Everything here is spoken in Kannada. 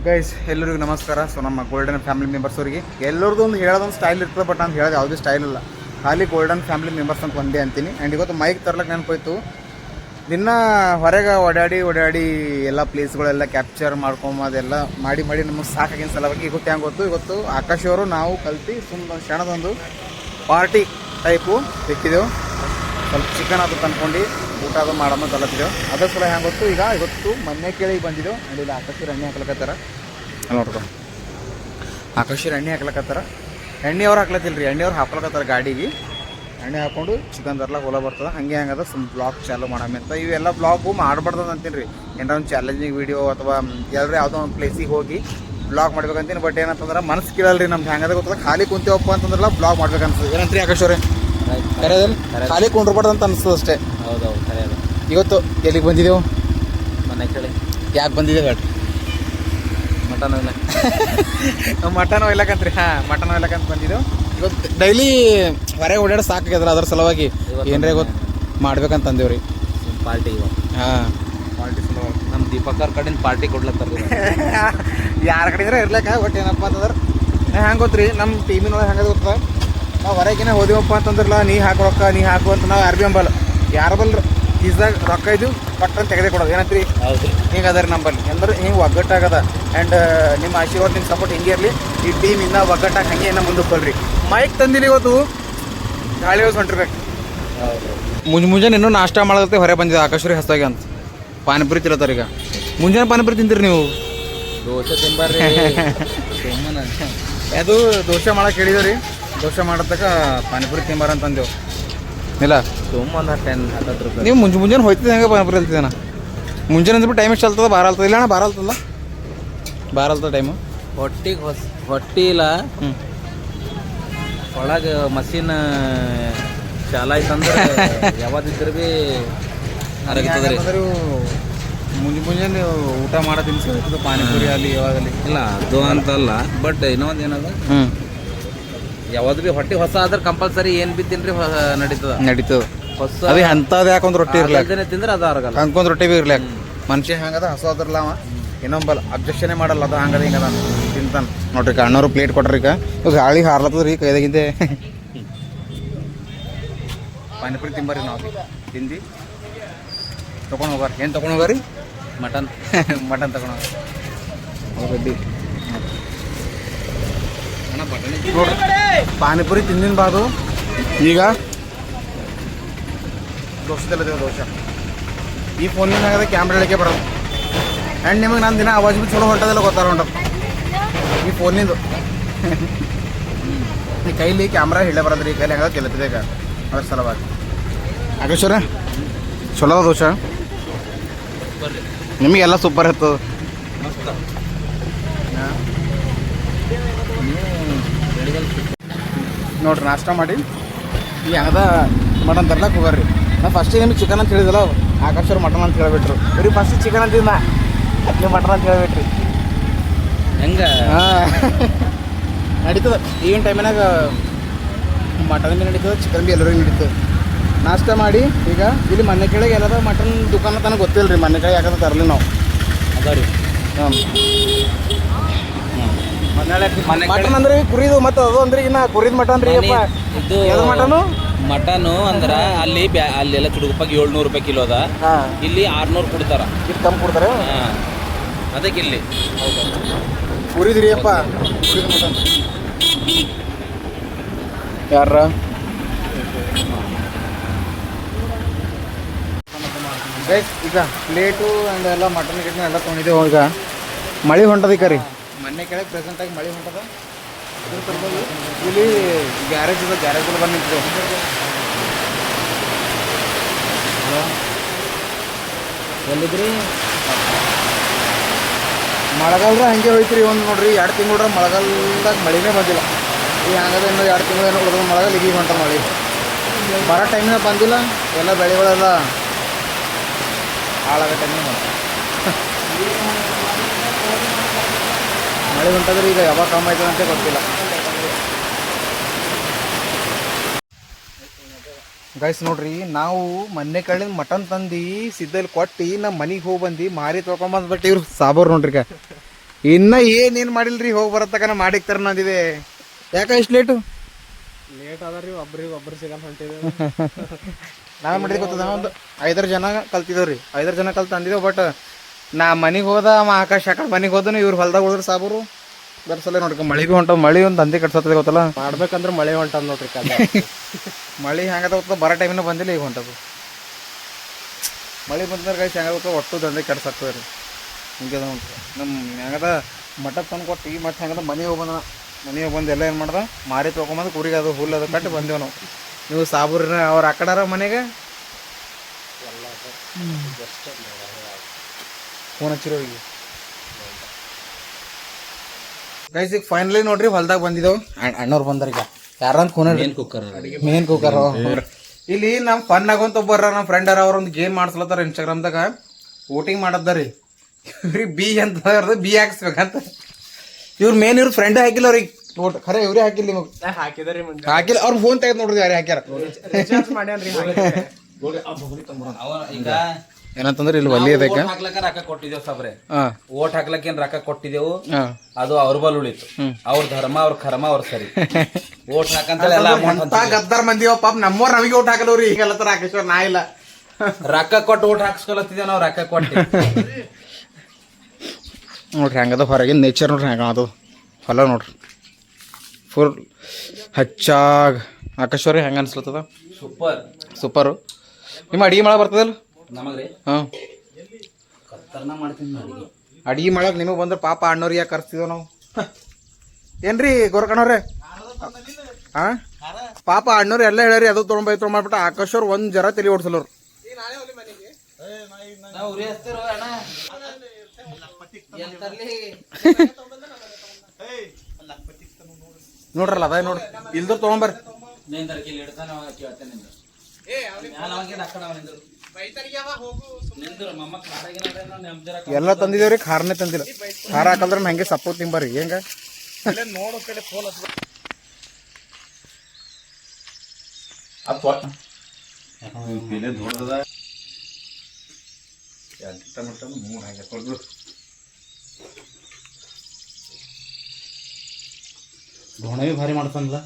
ಗೈಸ್ ಎಲ್ಲರಿಗೂ ನಮಸ್ಕಾರ. ಸೊ ನಮ್ಮ ಗೋಲ್ಡನ್ ಫ್ಯಾಮಿಲಿ ಮೆಂಬರ್ಸ್ ಅವರಿಗೆ ಎಲ್ಲರದ್ದು ಒಂದು ಹೇಳೋದೊಂದು ಸ್ಟೈಲ್ ಇರ್ತದೆ, ಬಟ್ ನಾನು ಹೇಳೋದು ಯಾವುದೇ ಸ್ಟೈಲ್ ಇಲ್ಲ, ಖಾಲಿ ಗೋಲ್ಡನ್ ಫ್ಯಾಮಿಲಿ ಮೆಂಬರ್ಸ್ ಅಂತ ಒಂದೇ ಅಂತೀನಿ. ಆ್ಯಂಡ್ ಇವತ್ತು ಮೈಕ್ ತರ್ಲಕ್ಕೆ ನೆನಪೋಯ್ತು. ದಿನ ಹೊರಗೆ ಓಡಾಡಿ ಎಲ್ಲ ಪ್ಲೇಸ್ಗಳೆಲ್ಲ ಕ್ಯಾಪ್ಚರ್ ಮಾಡ್ಕೊಂಬದೆಲ್ಲ ಮಾಡಿ ನಮಗೆ ಸಾಕಾಗಿನ ಸಲುವಾಗಿ ಇವತ್ತು ಹೆಂಗೆ ಇವತ್ತು ಆಕಾಶ್ ಅವರು ನಾವು ಕಲ್ತು ಸುಮ್ಮನೆ ಕ್ಷಣದೊಂದು ಪಾರ್ಟಿ ಟೈಪು ಸಿಕ್ಕಿದೆವು. ಸ್ವಲ್ಪ ಚಿಕನ್ ಅದು ತಂದ್ಕೊಂಡು ಊಟ ಅದು ಮಾಡೋಣ ಕಲತ್ತಿದ್ದೆವು. ಅದ್ರ ಸಲ ಹೆಂಗೆ ಇವತ್ತು ಮೊನ್ನೆ ಕೇಳಿಗೆ ಬಂದಿದ್ದೆವು. ಅಲ್ಲಿ ಆಕಾಶರು ಎಣ್ಣೆ ಹಾಕ್ಲಕತ್ತಾರ ನೋಡ್ಕೊ, ಆಕಾಶರು ಎಣ್ಣೆ ಹಾಕ್ಲಕತ್ತಾರ. ಎಣ್ಣೆ ಅವ್ರು ಹಾಕ್ಲತ್ತಿಲ್ಲ ರೀ, ಎಣ್ಣೆ ಅವ್ರು ಹಾಕ್ಲಕತ್ತಾರ ಗಾಡಿಗೆ. ಎಣ್ಣೆ ಹಾಕ್ಕೊಂಡು ಚಿಕನ್ ತರ್ಲಾಕ ಹೊಲ ಬರ್ತದೆ. ಹಂಗೆ ಹೆಂಗದ ಸುಮ್ಮ ಬ್ಲಾಗ್ ಚಾಲು ಮಾಡಮಿ ಅಂತ. ಇವೆಲ್ಲ ಬ್ಲಾಗು ಮಾಡ್ಬಾರ್ದು ಅಂತೀನಿ ರೀ. ಏನಾರ ಒಂದು ಚಾಲೆಂಜಿಂಗ್ ವೀಡಿಯೋ ಅಥವಾ ಎಲ್ಲರೂ ಯಾವುದೋ ಒಂದು ಪ್ಲೇಸಿಗೆ ಹೋಗಿ ಬ್ಲಾಗ್ ಮಾಡ್ಬೇಕಂತೀನಿ. ಬಟ್ ಏನಂತಂದ್ರೆ ಮನಸ್ಸು ಕೇಳಲ್ಲ ರೀ ನಮ್ಗೆ. ಹೆಂಗದ ಗೊತ್ತದ, ಖಾಲಿ ಕುಂತೀವಪ್ಪ ಅಂತಂದ್ರಲ್ಲ ಬ್ಲಾಗ್ ಮಾಡ್ಬೇಕನ್ಸ್ತದೆ. ಏನಂತ್ರಿ ಆಕಾಶ್ ಅವ್ರೆ? ಕರೆಯದಲ್ಲಿ ಖಾಲಿ ಕುಂಡ್ರಬಾರ್ದು ಅಂತ ಅನಿಸ್ತದೆ ಅಷ್ಟೇ. ಹೌದೌದು ಕರೆಯದು. ಇವತ್ತು ಎಲ್ಲಿಗೆ ಬಂದಿದ್ದೆವು? ಮನೆ ಕೇಳಿ ಯಾಕೆ ಬಂದಿದ್ದೇವೆ ಹೇಳಿ? ಮಟನ್ ಒಯ್ಲಕ್ಕಂತ್ರಿ. ಮಟನ್ ಒಯ್ಲಕ್ಕಂತ ಬಂದಿದ್ದೆವು. ಇವತ್ತು ಡೈಲಿ ಹೊರಗೆ ಓಡಾಡಿ ಸಾಕಾಗ್ಯದ್ರ, ಅದ್ರ ಸಲುವಾಗಿ ಏನ್ರೇ ಗೊತ್ತು ಮಾಡ್ಬೇಕಂತಂದೇವ್ರಿ ಪಾರ್ಟಿ. ಪಾರ್ಟಿ ಸಲುವಾಗಿ ನಮ್ಮ ದೀಪಕ್ಕವ್ರ ಕಡೆಯಿಂದ ಪಾರ್ಟಿ ಕೊಡ್ಲತ್ತಾರ. ಯಾರ ಕಡೆ ಇದ್ರೆ ಇರ್ಲಿಕ್ಕ. ಬಟ್ ಏನಪ್ಪ ಅಂತಂದ್ರೆ ಹೆಂಗೆ ಗೊತ್ತ್ರಿ, ನಮ್ಮ ಟೀಮಿನೊಳಗೆ ಹೆಂಗೆ ಗೊತ್ತ, ನಾವು ಹೊರಗಿನ ಹೋದಿವಪ್ಪ ಅಂತಂದ್ರಲ್ಲ, ನೀ ಹಾಕು ರೊಕ್ಕ ನೀ ಹಾಕು ಅಂತ ನಾವು ಯಾರು ಭೀ ಅಂಬಲ್ಲ. ಯಾರು ಬಲ್ರಿ ಈಸ್ದಾಗ ರೊಕ್ಕ ಇದ್ದು ಪಟ್ಟಂತ ತೆಗೆದೇ ಕೊಡೋದು. ಏನಂತ್ರಿ? ಹೌದು, ಹಿಂಗೆ ಅದ ರೀ ನಂಬಲ್ಲಿ. ಅಂದ್ರೆ ಹಿಂಗೆ ಒಗ್ಗಟ್ಟಾಗದ. ಆ್ಯಂಡ್ ನಿಮ್ಮ ಆಶೀರ್ವಾದ ನಿಮ್ಮ ಸಪೋರ್ಟ್ ಹಿಂಗೆ ಇರಲಿ. ಈ ಟೀಮ್ ಇನ್ನೂ ಒಗ್ಗಟ್ಟಾಗಿ ಹಂಗೆ ಇನ್ನೂ ಮುಂದಕ್ಕೆ ಬಲ್ರಿ. ಮೈಕ್ ತಂದಿಲ್ಲ ಇವತ್ತು, ಗಾಳಿ ಹೋಗಿ ಹೊಂಟಿರ್ಬೇಕು. ಮುಂಜಾನೆ ಇನ್ನೂ ನಾಷ್ಟ ಮಾಡೋದಕ್ಕೆ ಹೊರಗೆ ಬಂದಿದೆ ಆಕಾಶ್ವರಿ ಹಸ್ತಾಗಿ ಅಂತ. ಪಾನಿಪುರಿ ತಿನ್ನತ್ತಾರ ಈಗ. ಮುಂಜಾನೆ ಪಾನಿಪುರಿ ತಿಂತೀರಿ ನೀವು? ದೋಸೆ ತಿಂಬಾರ್ರಿ. ಅದು ದೋಸೆ ಮಾಡಕ್ಕೆ ಹೇಳಿದೇವು ರೀ. ದೋಸೆ ಮಾಡತಕ್ಕ ಪಾನಿಪುರಿ ತಿಂಬಾರ ಅಂತಂದೇವು. ಇಲ್ಲ ಸುಮ್ಮನೆ 10-10 ರೂಪಾಯಿ. ನೀವು ಮುಂಜಾನೆ ಹೋಯ್ತಿದ್ದೆ ಹೆಂಗೆ ಪಾನಿಪುರಿ ಅಲ್ತಿದ್ದೇನ? ಮುಂಜಾನೆ ಅಂದ್ಬಿಟ್ಟು ಟೈಮ್ ಎಷ್ಟು ಅಲ್ತದ? ಬಾರ ಇಲ್ಲ ಅಣ್ಣ, ಬಾರ ಅಲ್ತದ ಟೈಮು. ಹೊಟ್ಟಿ ಇಲ್ಲ. ಒಳಗೆ ಮಷೀನ್ ಚಾಲ ಆಯ್ತಂದ್ರೆ ಯಾವ್ದಿದ್ರು ಭೀ ಹರಗ್ತದ್ರಿ. ಮುಂಜಾನೆ ಊಟ ಮಾಡೋ ತಿನ್ಸಿ ಪಾನಿಪುರಿ ಅಲ್ಲಿ ಯಾವಾಗಲಿ ಇಲ್ಲ ಅದು ಅಂತಲ್ಲ. ಬಟ್ ಇನ್ನೊಂದು ಏನದ, ಯಾವ್ದು ಭೀ ಹೊಟ್ಟೆ ಹೊಸ ಆದ್ರೆ ಕಂಪಲ್ಸರಿ ಏನು ಭೀ ತಿನ್ರಿ ನಡೀತದ. ಹೊಸ ಅದೇ ಅಂಥದ್ದು ಯಾಕೊಂದು ರೊಟ್ಟಿ ಇರ್ಲಾಕ ತಿಂದ್ರೆ ಅದು ಅರಗಲ್ಲ. ಹಂಗೊಂದು ರೊಟ್ಟಿ ಭೀ ಇರ್ಲಾಕ. ಮನುಷ್ಯ ಹೆಂಗದ ಹಸ ಅದ್ರಲ್ಲ ಅವ ಇನ್ನೊಂಬಲ್ಲ ಅಬ್ಜೆಕ್ಷನೇ ಮಾಡಲ್ಲ. ಅದು ಹಂಗದ ಹಿಂಗದ ತಿಂತಾನ ನೋಡ್ರಿ. ಅಣ್ಣವರು ಪ್ಲೇಟ್ ಕೊಟ್ರಿ. ಈಗ ಗಾಳಿ ಹಾರ್ಲತ್ತದ ರೀ ಕೈದಾಗಿಂದೆ. ಪಾನಿಪುರಿ ತಿಂಬರಿ ನಾವು ತಿಂದು ತೊಗೊಂಡು ಹೋಗಾರ. ಏನು ತೊಗೊಂಡು ಹೋಗಾರಿ? ಮಟನ್ ತೊಗೊಂಡು ಹೋಗ್ರಿ. ನೋಡ್ರಿ ಪಾನಿಪುರಿ ತಿಂದಿನ ಬಾದು ಈಗ ದೋಸೆದಲ್ಲಿದೆ. ದೋಸೆ ಈ ಫೋನಿನ ಆಗದ ಕ್ಯಾಮ್ರಾ ಹೇಳಿಕೆ ಬರೋದು. ಆ್ಯಂಡ್ ನಿಮಗೆ ನಾನು ದಿನ ಆವಾಜ್ ಭೀ ಚಲೋ ಹೊಂಟದೆಲ್ಲ ಹೊಂಟದ ಈ ಫೋನಿಂದು. ಈ ಕೈಲಿ ಕ್ಯಾಮ್ರಾ ಹಿಡ್ಲೆ ಬರೋದ್ರಿ. ಈ ಕೈಲಿ ಆಗದ ಕೆಲತ್ತಿದೆ ಈಗ ಅದ್ರ ಸಲುವಾಗಿ. ಆಕಾಶ್ವರ ಚಲೋ ದೋಸೆ ನಿಮಗೆಲ್ಲ ಸೂಪರ್ ಇರ್ತದೆ. ನೋಡ್ರಿ ನಾಷ್ಟ ಮಾಡಿ ಈ ಹಂಗದ ಮಟನ್ ತರ್ಲಕ್ಕೆ ಹೋಗಾರ್ರಿ. ನಾ ಫಸ್ಟಿಗೆ ನಿಮಗೆ ಚಿಕನ್ ಅಂತ ಹೇಳಿದಲ್ಲ, ಆಕಾಶವ್ರು ಮಟನ್ ಅಂತ ಹೇಳ್ಬಿಟ್ರು. ಬರೀ ಫಸ್ಟ್ ಚಿಕನ್ ಅಂತಿದ್ದ, ನೀವು ಮಟನ್ ಅಂತ ಹೇಳ್ಬಿಟ್ರಿ. ಹೆಂಗೆ ನಡೀತದೆ ಈಗಿನ ಟೈಮಿನಾಗ. ಮಟನ್ ಭೀ ನಡೀತದೆ, ಚಿಕನ್ ಭೀ ಎಲ್ಲರಿಗೂ ನಡೀತದೆ. ನಾಷ್ಟ ಮಾಡಿ ಈಗ ಇಲ್ಲಿ ಮನೆ ಕೆಳಗೆ ಎಲ್ಲದ ಮಟನ್ ದುಕಾನ ತನಕ ಗೊತ್ತಿಲ್ಲ ರೀ. ಮನೆ ಕೆಳಗೆ ಯಾಕಂದ್ರೆ ತರಲಿ ನಾವು ಅದ ರೀ. ಮಟನ್ ಅಂದ್ರೆ ಕುರಿದು, ಮತ್ತು ಅದು ಅಂದ್ರೆ ಇನ್ನ ಕುರಿದ ಮಟನ್ ರೀ. ಇದು ಮಟನು ಮಟನು ಅಂದ್ರ ಅಲ್ಲೆಲ್ಲ ಚುಡುಗಪ್ಪಾಗ 700 ರೂಪಾಯಿ ಕಿಲೋ ಅದ. ಇಲ್ಲಿ 600 ಕೊಡ್ತಾರ. ಇದು ಕಮ್ಮಿ ಕೊಡ್ತಾರೆ ಅದಕ್ಕೆ ಇಲ್ಲಿ ಕುರಿದ್ರಿ ಅಪ್ಪ. ಕುರಿದ ಮಟನ್ ಯಾರ ಈಗ ಪ್ಲೇಟು ಆ್ಯಂಡ್ ಎಲ್ಲ ಮಟನ್ ಗಿಟನ್ ಎಲ್ಲ ತೊಗೊಂಡಿದ್ದೇವೆ. ಈಗ ಮಳೆ ಹೊಂಟದೀಕ ರೀ. ಮೊನ್ನೆ ಕೆಳಗೆ ಪ್ರೆಸೆಂಟಾಗಿ ಮಳೆ ಹೊಂಟದ. ಇಲ್ಲಿ ಗ್ಯಾರೇಜ್ ಇದೆ, ಗ್ಯಾರೇಜಲ್ಲಿ ಬಂದು ನಿಂತಿದ್ದೇವೆ. ಎಲ್ಲಿದ್ರಿ? ಮಳೆಗಾಲದ ಹಂಗೆ ಹೋಯ್ತು ಒಂದು ನೋಡ್ರಿ 2 ತಿಂಗಳ ಮಳೆಗಾಲದಾಗ ಮಳೆನೇ ಬಂದಿಲ್ಲ. ಈ ಹಂಗದ ಇನ್ನೂ 2 ತಿಂಗಳು ಏನೋ ಉಳಿದ ಮಳೆಗಾಲ ಈಗ ಹೊಂಟ ಮಳೆ ಬರೋ ಟೈಮಿನಾಗ ಬಂದಿಲ್ಲ. ಎಲ್ಲ ಬೆಳೆಗಳೆಲ್ಲ ಹಾಳಾಗೋ ಟೈಮಿಗೆ ಮಳೆ ಹೊಂಟದ್ರೆ ಈಗ ಯಾವಾಗ ಕಮ್ಮಿ ಆಯ್ತದೆ ಅಂತ ಗೊತ್ತಿಲ್ಲ. ಗೈಸ್ ನೋಡ್ರಿ, ನಾವು ಮೊನ್ನೆ ಕಳ್ಳಿಂದ ಮಟನ್ ತಂದು ಸಿದ್ದಲ್ಲಿ ಕೊಟ್ಟು ನಮ್ಮ ಮನೆಗೆ ಹೋಗಿ ಬಂದು ಮಾರಿ ತೊಗೊಂಬಂದ್ಬಿಟ್ಟು ಇವ್ರು ಸಾಬೋರು ನೋಡ್ರಿ. ಇನ್ನ ಏನೇನು ಮಾಡಿಲ್ರಿ ಹೋಗಿ ಬರತ್ತಕನ ಮಾಡಿಕ್ತಾರ ನಂದಿದೆ. ಯಾಕೆ ಇಷ್ಟು ಲೇಟು? ಲೇಟ್ ಅದಾರಿ, ಒಬ್ರು ಸಿಗಲ್ಲ ಹೊಂಟಿದೆ. ನಾವೇನು ಮಾಡಿದ್ವಿ ಗೊತ್ತದ, ಒಂದು 5 ಜನ ಕಲ್ತಿದ್ದೇವ್ರಿ. 5 ಜನ ಕಲ್ತು ಅಂದಿದ್ದೇವೆ. ಬಟ್ ನಾ ಮನೆಗೆ ಹೋದ ಆಕಾಶ ಆ ಕಡೆ ಮನೆಗೆ ಹೋದನು, ಇವ್ರು ಹೊಲ್ದಾಗ ಹೋದ್ರೆ ಸಾಬರು ಬರ್ಸಲ್ಲ ನೋಡ್ರಿ. ಮಳೆ ಭೀ ಹೊಂಟವು. ಮಳೆ ಒಂದು ದಂಧೆ ಕಟ್ಸತ್ತದ ಗೊತ್ತಲ್ಲ. ಮಾಡ್ಬೇಕಂದ್ರೆ ಮಳೆ ಹೊಂಟದ ನೋಡ್ರಿ ಕಾಲ. ಮಳೆ ಹೆಂಗದ ಗೊತ್ತದ, ಬರೋ ಟೈಮಿನ ಬಂದಿಲ್ಲ, ಈಗ ಹೊಂಟದು. ಮಳೆ ಬಂದ್ರೆ ಕೈ ಹೆಂಗದ ಒಟ್ಟು ದಂಧೆ ಕಟ್ಸಾಕ್ತದೆ ರೀ. ಹಿಂಗೆ ನೋಡ್ರಿ ನಮ್ಮ ಹೆಂಗದ ಮಠ ತಂದು ಕೊಟ್ಟು ಈ ಮಠ ಹೆಂಗದ ಮನೆಗೆ ಹೋಗ್ಬಂದ. ಮನೆಗೆ ಬಂದು ಎಲ್ಲ ಏನು ಮಾಡ್ದ ಮಾರಿ ತೊಗೊಂಬಂದು ಕುರಿಗೆ ಅದು ಹುಲ್ಲು ಅದು ಕಟ್ಟಿ ಬಂದೇವು ನಾವು. ನೀವು ಸಾಬೂರಿನ ಅವ್ರು ಆ ಕಡೆರ ಮನೆಗೆ ಫೋನ್ ಹಚ್ಚಿರೋ ಈಗ ಗೈಸ್. ಈಗ ಫೈನಲಿ ನೋಡ್ರಿ ಹೊಲ್ದಾಗ ಬಂದಿದ್ದೆವು. ಅಣ್ಣವ್ರು ಬಂದಾರ ಈಗ. ಯಾರಂತ ಫೋನ್ ಮೇನ್ ಕುಕ್ಕರ್ ಇಲ್ಲಿ ನಮ್ಮ ಫನ್ ಆಗೋಂತ ಒಬ್ಬರ ನಮ್ಮ ಫ್ರೆಂಡ್ ಅವ್ರ ಒಂದು ಗೇಮ್ ಮಾಡ್ಸ್ಲತ್ತಾರ ಇನ್ಸ್ಟಾಗ್ರಾಮ್ದಾಗ. ವೋಟಿಂಗ್ ಮಾಡದ್ದಾರಿ. ಇವ್ರಿಗೆ ಬಿ ಅಂತ ಬಿ ಹಾಕ್ಸ್ಬೇಕಂತ. ಇವ್ರ ಮೇನ್ ಇವ್ರ ಫ್ರೆಂಡ್ ಹಾಕಿಲ್ಲ ಅವ್ರಿಗೆ ವೋಟ್. ಖರೆ ಇವ್ರೇ ಹಾಕಿಲ್ಲ ನಿಮಗೆ ಹಾಕಿದ್ರಿ ಹಾಕಿಲ್ಲ. ಅವ್ರ ಫೋನ್ ತೆಗೆದು ನೋಡ್ರಿ ಯಾರು ಹಾಕ್ಯಾರ ಮಾಡ್ಯಾನ್ರಿ. ಈಗ ಏನಂತಂದ್ರೆ ಇಲ್ಲಿ ಒಲಿ ಅದಕ್ಕ ಹಾಕ್ಲಕ್ಕ ರೊಕ್ಕ ಕೊಟ್ಟಿದ್ದೇವು ಸಾಬ್ರೆ. ಹಾ ಓಟ್ ಹಾಕ್ಲಕ್ಕ ಏನ್ ರೊಕ್ಕ ಕೊಟ್ಟಿದ್ದೆವು, ಹಾ ಅದು ಅವ್ರ ಬಲ್ ಉಳಿತು. ಅವ್ರ ಧರ್ಮ ಅವ್ರ ಕರ್ಮ ಅವ್ರ ಸರಿ. ಓಟ್ ಹಾಕಂತ ಎಲ್ಲ ಅಮೌಂಟ್ ಗದ್ದಾರ್ ಮಂದಿವ ಪಾಪ ನಮ್ಮವ್ರು ನಮಗೆ ಓಟ್ ಹಾಕಲವ್ರಿ. ಈಗೆಲ್ಲ ರಾಕೇಶ್ವರ್ ನಾ ಇಲ್ಲ. ರೊಕ್ಕ ಕೊಟ್ಟು ಓಟ್ ಹಾಕ್ಸ್ಕೊಳತ್ತಿದ್ದೇವ್ ನಾವು. ರೊಕ್ಕ ಕೊಟ್ಟು ನೋಡ್ರಿ ಹೆಂಗದ ಹೊರಗಿನ ನೇಚರ್ ನೋಡ್ರಿ ಹೆಂಗ ಅದು ಹೊಲ ನೋಡ್ರಿ ಫುಲ್ ಹಚ್ಚಾಗ. ಆಕಾಶ್ವರಿ ಹೆಂಗ ಅನ್ಸ್ಲತ್ತದ? Super super. ನಿಮ್ಮ ಅಡಿಗೆ ಮಾಡೋ ಬರ್ತದಲ್ಲ? ನಮಗ್ರಿ ಹಾಂ ಕತ್ತರ್ನ ಮಾಡ್ತೀನಿ ಅಡಿಗೆ. ಅಡಿಗೆ ಮಾಡಕ್ ನಿಮಗೆ ಬಂದ್ರೆ ಪಾಪ ಅಣ್ಣವ್ರಿಗೆ ಯಾಕೆ ಕರ್ಸ್ತಿದ್ದೇವೆ ನಾವು. ಏನ್ರಿ ಗೋರ್ಕಣ್ಣವ್ರೆ? ಹಾಂ ಪಾಪ ಅಣ್ಣವ್ರು ಎಲ್ಲ ಹೇಳ್ಯಾರಿ ಅದು ತೊಗೊಂಡು ಮಾಡ್ಬಿಟ್ಟು ಆಕಾಶವ್ರು ಒಂದು ಜರ ತಲೆ ಓಡಿಸಲವ್ರು. ನೋಡ್ರಲ್ಲ ಅದ ನೋಡ್ರಿ ಇಲ್ದ್ರ ತೊಗೊಂಬರ್ರಿ. ಎಲ್ಲ ತಂದಿದ್ದೇವ್ರಿ. ಖಾರನೇ ತಂದಿಲ್ಲ. ಖಾರ ಹಾಕಲ್ದ್ರ ಹಂಗೆ ಸಪ್ಪು ತಿಂಬರ್ರಿ. ಹೆಂಗ ಧೋಣ ಭಾರಿ ಮಾಡ್ತಾನಲ್ಲ.